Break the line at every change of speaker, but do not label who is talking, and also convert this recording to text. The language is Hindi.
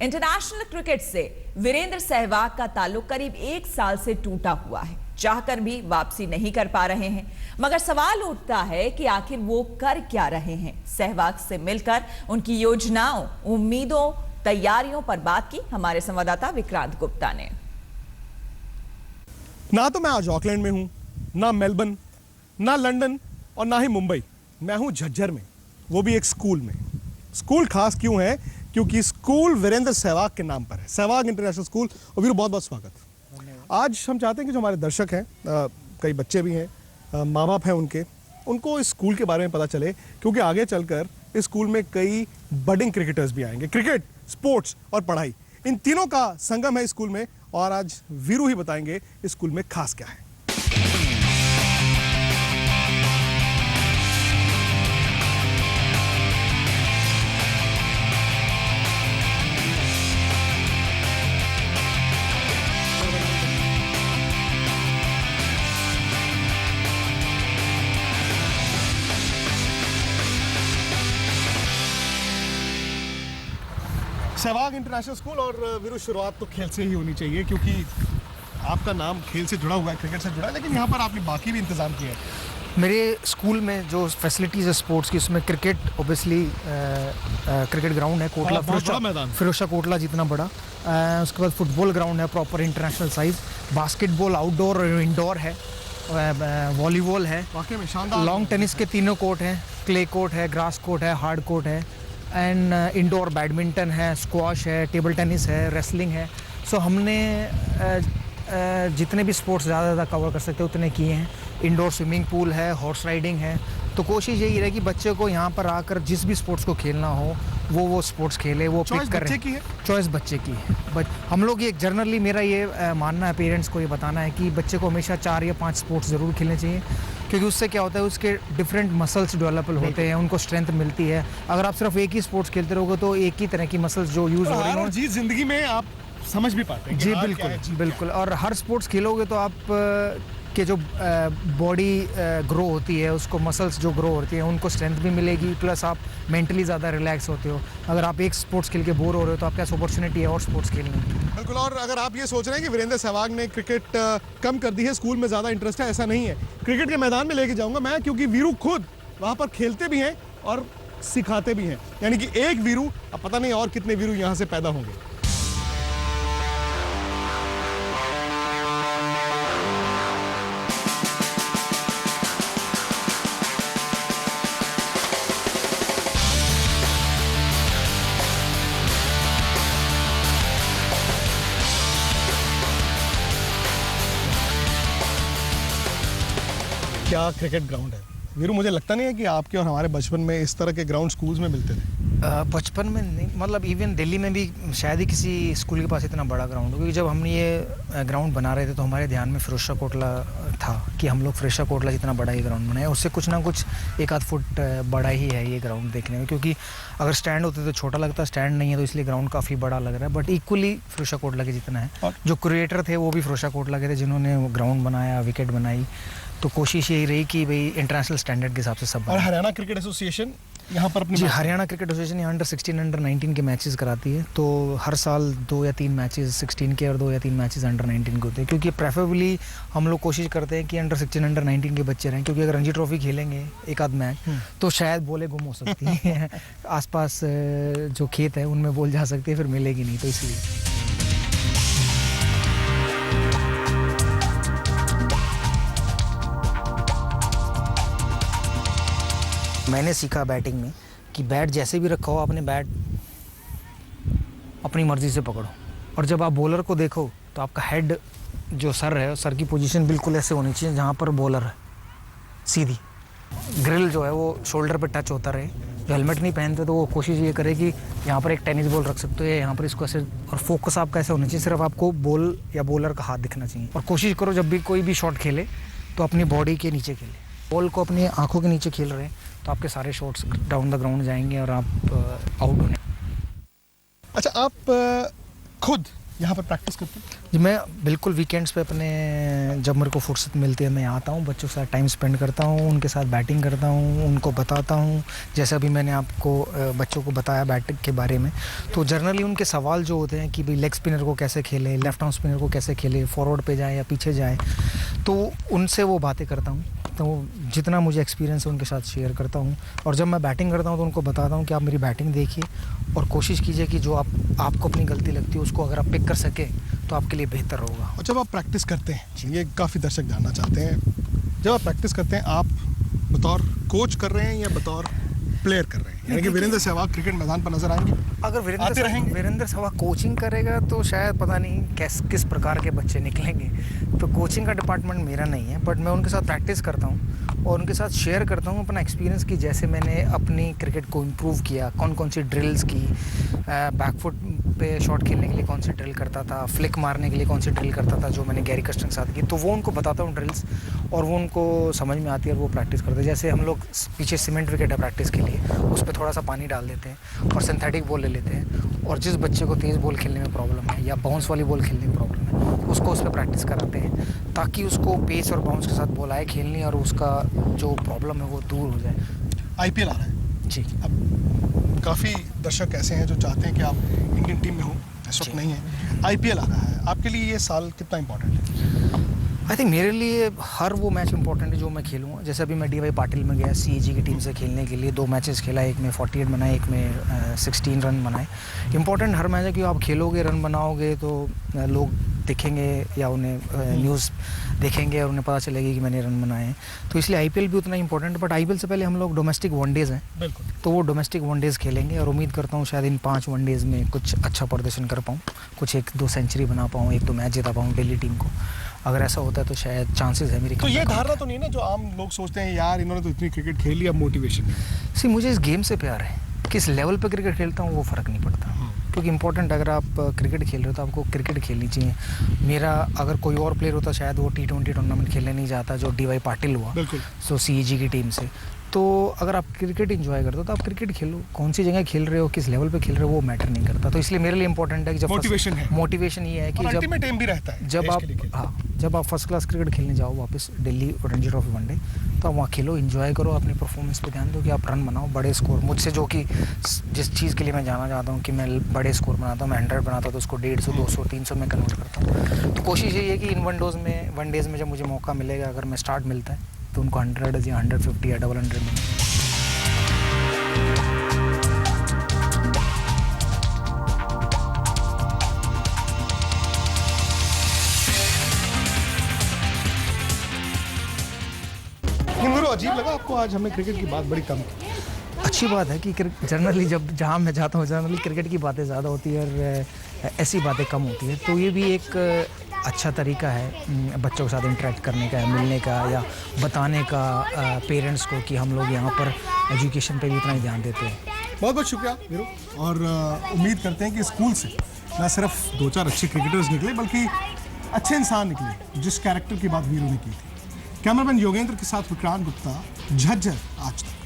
इंटरनेशनल क्रिकेट से वीरेंद्र सहवाग का ताल्लुक करीब 1 साल से टूटा हुआ है। चाहकर भी वापसी नहीं कर पा रहे हैं, मगर सवाल उठता है कि आखिर वो कर क्या रहे हैं। सहवाग से मिलकर उनकी योजनाओं, उम्मीदों, तैयारियों पर बात की हमारे संवाददाता विक्रांत गुप्ता ने।
ना तो मैं आज ऑकलैंड में हूं, ना मेलबर्न, ना लंदन और ना ही मुंबई। मैं हूं झज्जर में, वो भी एक स्कूल में। स्कूल खास क्यों है? क्योंकि स्कूल वीरेंद्र सहवाग के नाम पर है, सहवाग इंटरनेशनल स्कूल। और वीरू, बहुत बहुत स्वागत। आज हम चाहते हैं कि जो हमारे दर्शक हैं, कई बच्चे भी हैं, माँ बाप हैं उनको इस स्कूल के बारे में पता चले, क्योंकि आगे चलकर इस स्कूल में कई बडिंग क्रिकेटर्स भी आएंगे। क्रिकेट, स्पोर्ट्स और पढ़ाई, इन तीनों का संगम है इस स्कूल में। और आज वीरू ही बताएंगे इस स्कूल में खास क्या है। Sehwag international school. और वीरू, शुरुआत तो खेल से ही होनी चाहिए, क्योंकि आपका नाम खेल से जुड़ा हुआ है, क्रिकेट से जुड़ा है, लेकिन यहाँ पर आपने बाकी भी इंतजाम किए हैं।
मेरे स्कूल में जो फैसिलिटीज़ है स्पोर्ट्स की, उसमें क्रिकेट, ओबियसली क्रिकेट ग्राउंड है, कोटला फिरोशा कोटला जितना बड़ा। उसके बाद फुटबॉल ग्राउंड है, proper international size. Basketball outdoor और इंडोर है, वॉलीबॉल है,
वाकई में शानदार।
लॉन्ग टेनिस के 3 कोर्ट हैं, क्ले कोर्ट है, ग्रास कोर्ट है, हार्ड कोर्ट है, एंड इंडोर बैडमिंटन है, स्क्वॉश है, टेबल टेनिस है, रेसलिंग है। सो हमने जितने भी स्पोर्ट्स ज़्यादा कवर कर सकते हैं उतने किए हैं। इंडोर स्विमिंग पूल है, हॉर्स राइडिंग है। तो कोशिश यही रहे कि बच्चे को यहाँ पर आकर जिस भी स्पोर्ट्स को खेलना हो वो स्पोर्ट्स खेले, वो पिक कर रहे हैं। चॉइस बच्चे की है। बट हम लोग ये जनरली, मेरा ये मानना है, पेरेंट्स को ये बताना है कि बच्चे को हमेशा 4 या 5 स्पोर्ट्स ज़रूर खेलने चाहिए, क्योंकि उससे क्या होता है, उसके डिफरेंट मसल्स डेवलप होते हैं, उनको स्ट्रेंथ मिलती है। अगर आप सिर्फ एक ही स्पोर्ट्स खेलते रहोगे तो एक ही तरह की मसल्स जो यूज़ हो रही हैं
जी जिंदगी में आप समझ भी पाते हैं।
जी बिल्कुल। और हर स्पोर्ट्स खेलोगे तो आप के जो बॉडी ग्रो होती है, उसको मसल्स जो ग्रो होती हैं उनको स्ट्रेंथ भी मिलेगी, प्लस आप मेंटली ज़्यादा रिलैक्स होते हो। अगर आप एक स्पोर्ट्स खेल के बोर हो रहे हो तो आपके पास अपॉर्चुनिटी है और स्पोर्ट्स खेलने की।
बिल्कुल। और अगर आप ये सोच रहे हैं कि वीरेंद्र सहवाग ने क्रिकेट कम कर दी है, स्कूल में ज़्यादा इंटरेस्ट है, ऐसा नहीं है। क्रिकेट के मैदान में लेके जाऊँगा मैं, क्योंकि वीरू खुद वहाँ पर खेलते भी हैं और सिखाते भी हैं। यानी कि एक वीरू, अब पता नहीं और कितने वीरू यहाँ से पैदा होंगे। क्या क्रिकेट ग्राउंड है वीरू। मुझे लगता नहीं है कि आपके और हमारे बचपन में इस तरह के ग्राउंड स्कूल्स में मिलते थे।
बचपन में नहीं, मतलब इवन दिल्ली में भी शायद ही किसी स्कूल के पास इतना बड़ा ग्राउंड हो। क्योंकि जब हम ये ग्राउंड बना रहे थे तो हमारे ध्यान में फिरोशा कोटला था कि हम लोग फिरोशा कोटला जितना बड़ा ये ग्राउंड बनाए, उससे कुछ ना कुछ 1 आध फुट बड़ा ही है ये ग्राउंड देखने में। क्योंकि अगर स्टैंड होते तो छोटा लगता, स्टैंड नहीं है तो इसलिए ग्राउंड काफ़ी बड़ा लग रहा है। बट इक्वली फिरोशा कोटला के जितना है। जो क्रिएटर थे वो भी फिरोशा कोटला के थे, जिन्होंने ग्राउंड बनाया, विकेट बनाई। तो कोशिश यही रही कि भाई इंटरनेशनल स्टैंडर्ड के हिसाब से सब।
और हरियाणा क्रिकेट एसोसिएशन यहाँ पर अपनी,
जी हरियाणा क्रिकेट एसोसिएशन यहाँ अंडर 16, अंडर 19 के मैचेस कराती है। तो हर साल 2 या 3 मैचेस 16 के और 2 या 3 मैचेस अंडर 19 के होते हैं। क्योंकि प्रेफरेबली हम लोग कोशिश करते हैं कि अंडर 16, अंडर 19 के बच्चे रहें। क्योंकि अगर रणजी ट्रॉफी खेलेंगे 1 आध मैच तो शायद बोले गुम हो सकती है। आसपास जो खेत है उनमें बोल जा सकती है, फिर मिलेगी नहीं, तो इसलिए। मैंने सीखा बैटिंग में कि बैट जैसे भी रखा हो, आपने बैट अपनी मर्ज़ी से पकड़ो। और जब आप बॉलर को देखो तो आपका हेड, जो सर है, सर की पोजीशन बिल्कुल ऐसे होनी चाहिए जहाँ पर बॉलर है, सीधी। ग्रिल जो है वो शोल्डर पे टच होता रहे। जो हेलमेट नहीं पहनते तो वो कोशिश ये करे कि यहाँ पर एक टेनिस बॉल रख सकते हो या यहाँ पर इसको ऐसे। और फोकस आपका ऐसे होना चाहिए, सिर्फ आपको बॉल या बॉलर का हाथ दिखना चाहिए। और कोशिश करो जब भी कोई भी शॉट खेले तो अपनी बॉडी के नीचे खेले। बॉल को अपनी आंखों के नीचे खेल रहे हैं तो आपके सारे शॉट्स डाउन द ग्राउंड जाएंगे और आप आउट होने।
अच्छा, आप खुद यहाँ पर प्रैक्टिस करते हैं?
जी मैं बिल्कुल वीकेंड्स पे अपने जब मेरे को फुर्सत मिलती है मैं आता हूँ, बच्चों के साथ टाइम स्पेंड करता हूँ, उनके साथ बैटिंग करता हूँ, उनको बताता हूँ। जैसे अभी मैंने आपको बच्चों को बताया बैटिंग के बारे में, तो जनरली उनके सवाल जो होते हैं कि भाई लेग स्पिनर को कैसे खेले, लेफ्ट आर्म स्पिनर को कैसे खेले, फॉरवर्ड पे जाए या पीछे जाए, तो उनसे वो बातें करता हूँ। तो जितना मुझे एक्सपीरियंस है उनके साथ शेयर करता हूँ। और जब मैं बैटिंग करता हूँ तो उनको बताता हूँ कि आप मेरी बैटिंग देखिए और कोशिश कीजिए कि जो आपको अपनी गलती लगती है उसको अगर आप पिक कर सके तो आपके लिए बेहतर होगा।
और जब आप प्रैक्टिस करते हैं, ये काफ़ी दर्शक जानना चाहते हैं, जब आप प्रैक्टिस करते हैं आप बतौर कोच कर रहे हैं या बतौर प्लेयर कर रहे हैं? यानी कि वीरेंद्र सहवाग क्रिकेट मैदान पर नजर आएंगे?
अगर वीरेंद्र सहवाग कोचिंग करेगा तो शायद पता नहीं किस प्रकार के बच्चे निकलेंगे। तो कोचिंग का डिपार्टमेंट मेरा नहीं है, बट मैं उनके साथ प्रैक्टिस करता हूँ और उनके साथ शेयर करता हूँ अपना एक्सपीरियंस कि जैसे मैंने अपनी क्रिकेट को इम्प्रूव किया, कौन कौन सी ड्रिल्स की, बैकफुट पे शॉट खेलने के लिए कौन सी ड्रिल करता था, फ्लिक मारने के लिए कौन सी ड्रिल करता था जो मैंने गैरी कर्स्टन के साथ की, तो वो उनको बताता हूँ ड्रिल्स और वो उनको समझ में आती है और वो प्रैक्टिस करते हैं। जैसे हम लोग पीछे सीमेंट विकेट है प्रैक्टिस के लिए, उस पर थोड़ा सा पानी डाल देते हैं और सिंथेटिक बॉल ले लेते हैं, और जिस बच्चे को तेज़ बॉल खेलने में प्रॉब्लम है या बाउंस वाली बॉल खेलने में प्रॉब्लम है उसको उस पर प्रैक्टिस कराते हैं ताकि उसको पेस और बाउंस के साथ बॉल आए खेलनी और उसका जो प्रॉब्लम है वो दूर हो जाए।
आईपीएल आ रहा है
जी,
अब काफ़ी दर्शक ऐसे हैं जो चाहते हैं कि आप इंडियन टीम में हो, इस वक्त नहीं है। आईपीएल आ रहा है, आपके लिए ये साल कितना इंपॉर्टेंट है?
आई थिंक मेरे लिए हर वो मैच इंपॉर्टेंट है जो मैं खेलूँगा। जैसे अभी मैं डीवाई पाटिल में गया सीएजी की टीम से खेलने के लिए, 2 मैचेस खेला, एक में 48 बनाए, एक में 16 रन बनाए। इंपॉर्टेंट हर मैच है कि आप खेलोगे, रन बनाओगे तो लोग दिखेंगे या उन्हें न्यूज़ देखेंगे और उन्हें पता चलेगी कि मैंने रन बनाए हैं। तो इसलिए आईपीएल भी उतना इंपॉर्टेंट है, बट आईपीएल से पहले हम लोग डोमेस्टिक वनडेज़ हैं,
बिल्कुल।
तो वो डोमेस्टिक वनडेज़ खेलेंगे और उम्मीद करता हूँ शायद इन 5 वनडेज़ में कुछ अच्छा प्रदर्शन कर पाऊँ, कुछ 1-2 सेंचुरी बना पाऊँ, 1-2 मैच जिता पाऊँ दिल्ली टीम को। अगर ऐसा होता है तो शायद चांसेस है मेरी।
तो ये धारणा तो नहीं है ना जो आम लोग सोचते हैं यार इन्होंने तो इतनी क्रिकेट खेली, अब मोटिवेशन नहीं।
सी मुझे इस गेम से प्यार है, किस लेवल पे क्रिकेट खेलता हूँ वो फ़र्क नहीं पड़ता, क्योंकि इंपॉर्टेंट अगर आप क्रिकेट खेल रहे हो तो आपको क्रिकेट खेलनी चाहिए। मेरा अगर कोई और प्लेयर होता शायद वो T20 टूर्नामेंट खेलने नहीं जाता जो डीवाई पाटिल हुआ,
बिल्कुल।
सो सीएजी की टीम से। तो अगर आप क्रिकेट एंजॉय करते हो तो आप क्रिकेट खेलो, कौन सी जगह खेल रहे हो, किस लेवल पे खेल रहे हो वो मैटर नहीं करता। तो इसलिए मेरे लिए इंपॉर्टेंट है कि जब मोटिवेशन ये है कि
और अल्टीमेट एम भी रहता है
जब आप फर्स्ट क्लास क्रिकेट खेलने जाओ वापस दिल्ली और रणजी ट्रॉफी वनडे, तो आप वहाँ खेलो, एंजॉय करो, अपनी परफॉर्मेंस पे ध्यान दो कि आप रन बनाओ, बड़े स्कोर। मुझसे जो कि जिस चीज़ के लिए मैं जाना चाहता हूँ कि मैं बड़े स्कोर बनाता हूँ, मैं 100 बनाता हूँ तो उसको 150, 200, 300 में कन्वर्ट करता हूँ। तो कोशिश यही है कि इन वनडेज़ में जब मुझे मौका मिलेगा, अगर मैं स्टार्ट मिलता है तो उनको 100 या 150 या 100 मिले।
मुझे अजीब लगा आपको आज हमने क्रिकेट की बात बड़ी कम की।
अच्छी बात है कि जनरली जहाँ मैं जाता हूँ जनरली क्रिकेट की बातें ज़्यादा होती है और ऐसी बातें कम होती है। तो ये भी एक अच्छा तरीका है बच्चों के साथ इंटरेक्ट करने का, मिलने का या बताने का पेरेंट्स को कि हम लोग यहाँ पर एजुकेशन पे भी इतना ही ध्यान देते हैं।
बहुत बहुत शुक्रिया वीरू, और उम्मीद करते हैं कि स्कूल से न सिर्फ 2-4 अच्छे क्रिकेटर्स निकले बल्कि अच्छे इंसान निकले जिस कैरेक्टर की बात वीरू ने की थी। कैमरामैन योगेंद्र के साथ विक्रांत गुप्ता, झज्जर आज तक।